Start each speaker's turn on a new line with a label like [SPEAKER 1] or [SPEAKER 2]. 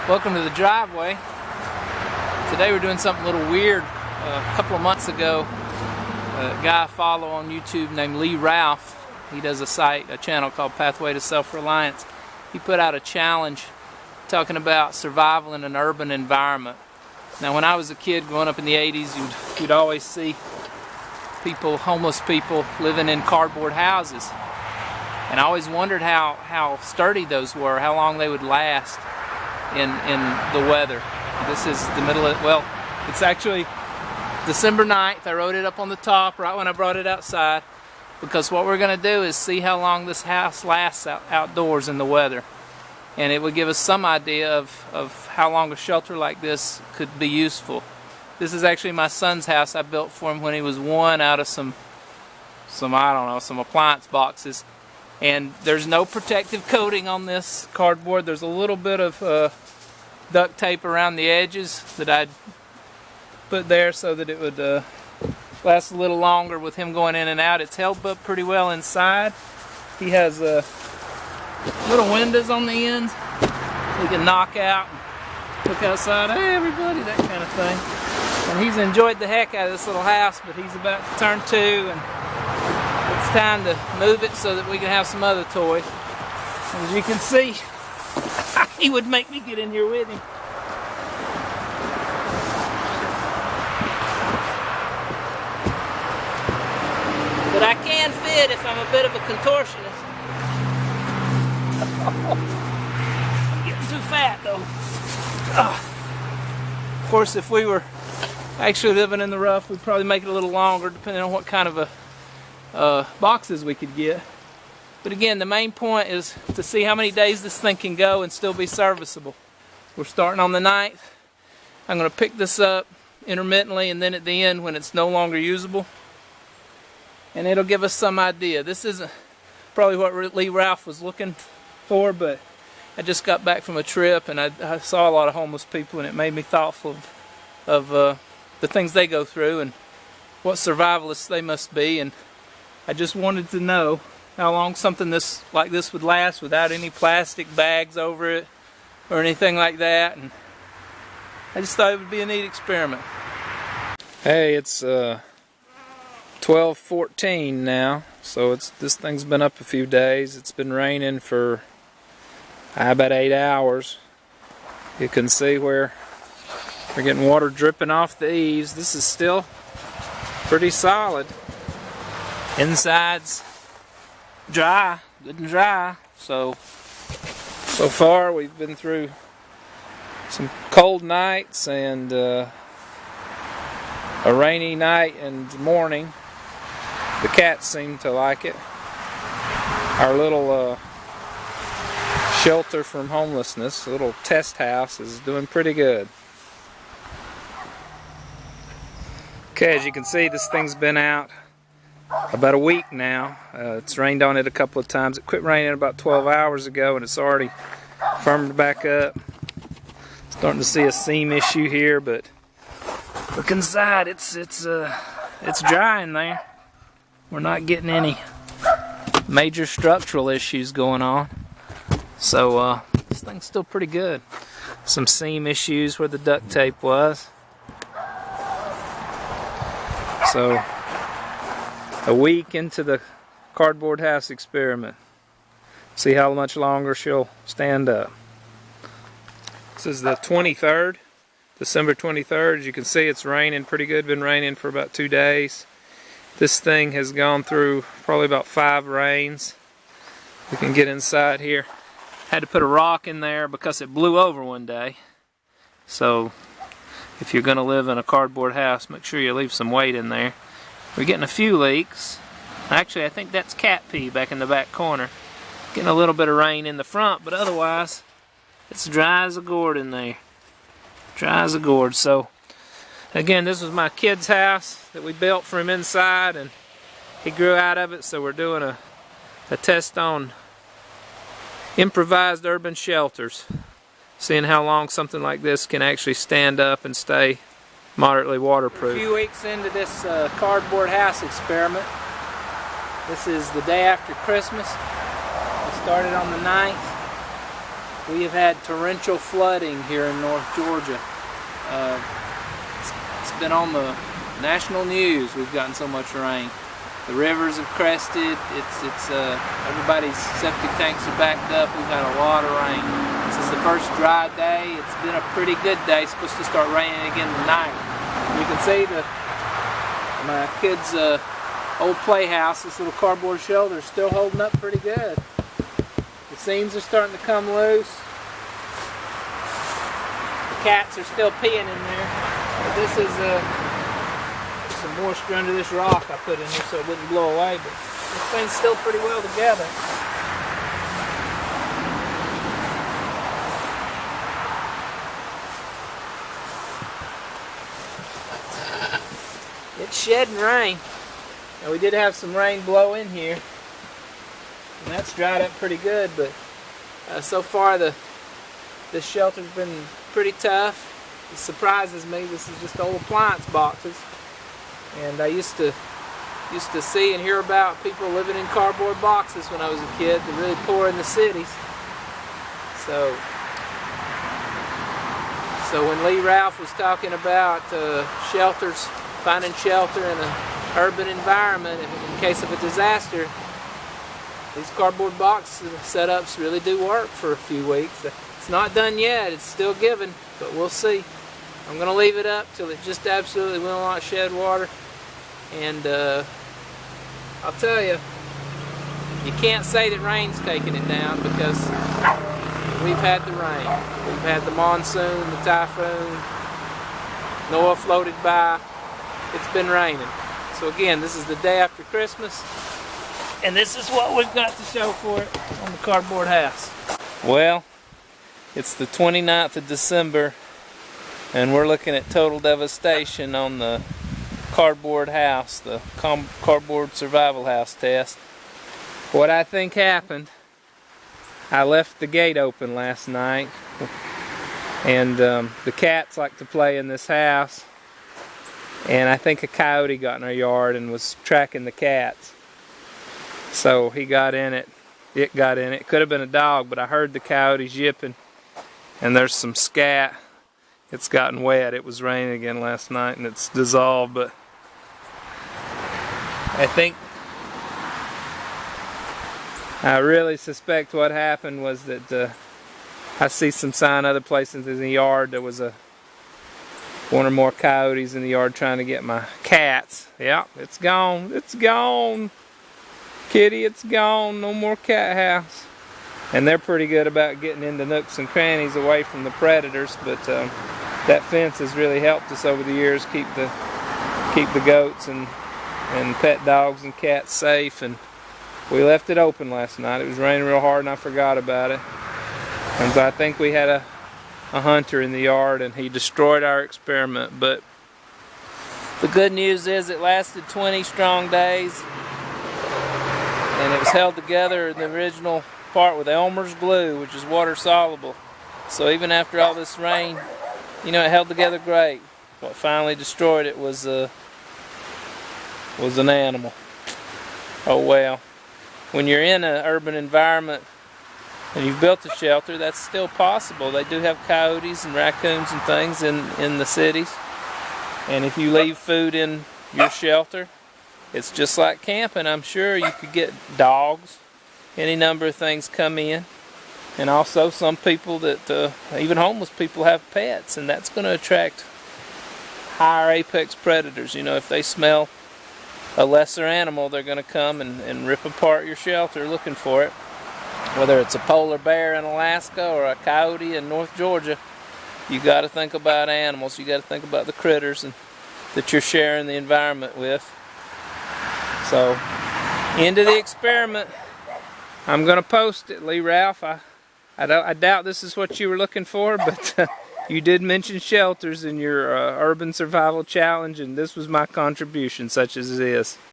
[SPEAKER 1] Welcome to the driveway. Today we're doing something a little weird. A couple of months ago, a guy I follow on YouTube named Lee Ralph, he does a channel called Pathway to Self-Reliance. He put out a challenge talking about survival in an urban environment. Now when I was a kid growing up in the 80s, you'd always see people, homeless people, living in cardboard houses. And I always wondered how sturdy those were, how long they would last in the weather. This is the middle of, well, it's actually December 9th. I wrote it up on the top right when I brought it outside, because what we're going to do is see how long this house lasts outdoors in the weather. And it would give us some idea of how long a shelter like this could be useful. This is actually my son's house I built for him when he was one, out of some I don't know, some appliance boxes. And there's no protective coating on this cardboard. There's a little bit of duct tape around the edges that I'd put there so that it would last a little longer with him going in and out. It's held up pretty well inside. He has little windows on the ends he can knock out and look outside. Hey everybody, that kind of thing. And he's enjoyed the heck out of this little house, but he's about to turn 2 and it's time to move it so that we can have some other toys. And as you can see, he would make me get in here with him. But I can fit if I'm a bit of a contortionist. I'm getting too fat though. Of course, if we were actually living in the rough, we'd probably make it a little longer depending on what kind of boxes we could get. But again, the main point is to see how many days this thing can go and still be serviceable. We're starting on the 9th. I'm going to pick this up intermittently, and then at the end when it's no longer usable. And it'll give us some idea. This isn't probably what Lee Ralph was looking for, but I just got back from a trip and I saw a lot of homeless people, and it made me thoughtful of the things they go through and what survivalists they must be. And I just wanted to know how long something like this would last without any plastic bags over it or anything like that. And I just thought it would be a neat experiment. Hey, it's 12:14 now, so this thing's been up a few days. It's been raining for about 8 hours. You can see where we're getting water dripping off the eaves. This is still pretty solid. Inside's dry, good and dry. So far we've been through some cold nights and a rainy night and morning. The cats seem to like it. Our little shelter from homelessness, a little test house, is doing pretty good. Okay, as you can see, this thing's been out about a week now. It's rained on it a couple of times. It quit raining about 12 hours ago and it's already firmed back up. Starting to see a seam issue here, but look inside, it's dry in there. We're not getting any major structural issues going on. So this thing's still pretty good. Some seam issues where the duct tape was. So a week into the cardboard house experiment. See how much longer she'll stand up. This is the 23rd, December 23rd. As you can see, it's raining pretty good. Been raining for about 2 days. This thing has gone through probably about 5 rains. We can get inside here. Had to put a rock in there because it blew over one day. So if you're going to live in a cardboard house, make sure you leave some weight in there. We're getting a few leaks. Actually, I think that's cat pee back in the back corner. Getting a little bit of rain in the front, but otherwise it's dry as a gourd in there. Dry as a gourd. So again, this was my kid's house that we built for him inside, and he grew out of it, so we're doing a test on improvised urban shelters, seeing how long something like this can actually stand up and stay moderately waterproof. A few weeks into this cardboard house experiment. This is the day after Christmas. We started on the 9th. We have had torrential flooding here in North Georgia. It's been on the national news. We've gotten so much rain. The rivers have crested. Everybody's septic tanks are backed up. We've had a lot of rain. This is the first dry day. It's been a pretty good day. It's supposed to start raining again tonight. You can see my kids' old playhouse, this little cardboard shelter, is still holding up pretty good. The seams are starting to come loose. The cats are still peeing in there. But this is some moisture under this rock I put in here so it wouldn't blow away. But this thing's still pretty well together. It's shedding rain. Now we did have some rain blow in here, and that's dried up pretty good, but so far this shelter's been pretty tough. It surprises me. This is just old appliance boxes, and I used to see and hear about people living in cardboard boxes when I was a kid. They're really poor in the cities. So when Lee Ralph was talking about shelters, finding shelter in an urban environment in case of a disaster, these cardboard box setups really do work for a few weeks. It's not done yet, it's still giving, but we'll see. I'm going to leave it up till it just absolutely will not shed water, and I'll tell you, you can't say that rain's taking it down, because we've had the rain. We've had the monsoon, the typhoon, Noah floated by. It's been raining. So again, this is the day after Christmas, and this is what we've got to show for it on the cardboard house. Well, it's the 29th of December, and we're looking at total devastation on the cardboard house, the cardboard survival house test. What I think happened, I left the gate open last night, and the cats like to play in this house. And I think a coyote got in our yard and was tracking the cats. So he got in it. It got in it. It could have been a dog, but I heard the coyotes yipping. And there's some scat. It's gotten wet. It was raining again last night and it's dissolved. But I really suspect what happened was that I see some sign other places in the yard. There was one or more coyotes in the yard trying to get my cats. Yep, it's gone. It's gone. Kitty, it's gone. No more cat house. And they're pretty good about getting into nooks and crannies away from the predators, but that fence has really helped us over the years keep the goats and pet dogs and cats safe. And we left it open last night. It was raining real hard and I forgot about it. And so I think we had a hunter in the yard and he destroyed our experiment. But the good news is it lasted 20 strong days, and it was held together in the original part with Elmer's glue, which is water soluble. So even after all this rain, it held together great. What finally destroyed it was an animal. Oh well. When you're in an urban environment and you've built a shelter, that's still possible. They do have coyotes and raccoons and things in the cities. And if you leave food in your shelter, it's just like camping. I'm sure you could get dogs, any number of things come in. And also some people that, even homeless people, have pets, and that's going to attract higher apex predators. If they smell a lesser animal, they're going to come and rip apart your shelter looking for it. Whether it's a polar bear in Alaska or a coyote in North Georgia, you got to think about animals. You got to think about the critters that you're sharing the environment with. So, end of the experiment. I'm going to post it, Lee Ralph. I doubt this is what you were looking for, but you did mention shelters in your urban survival challenge, and this was my contribution, such as it is.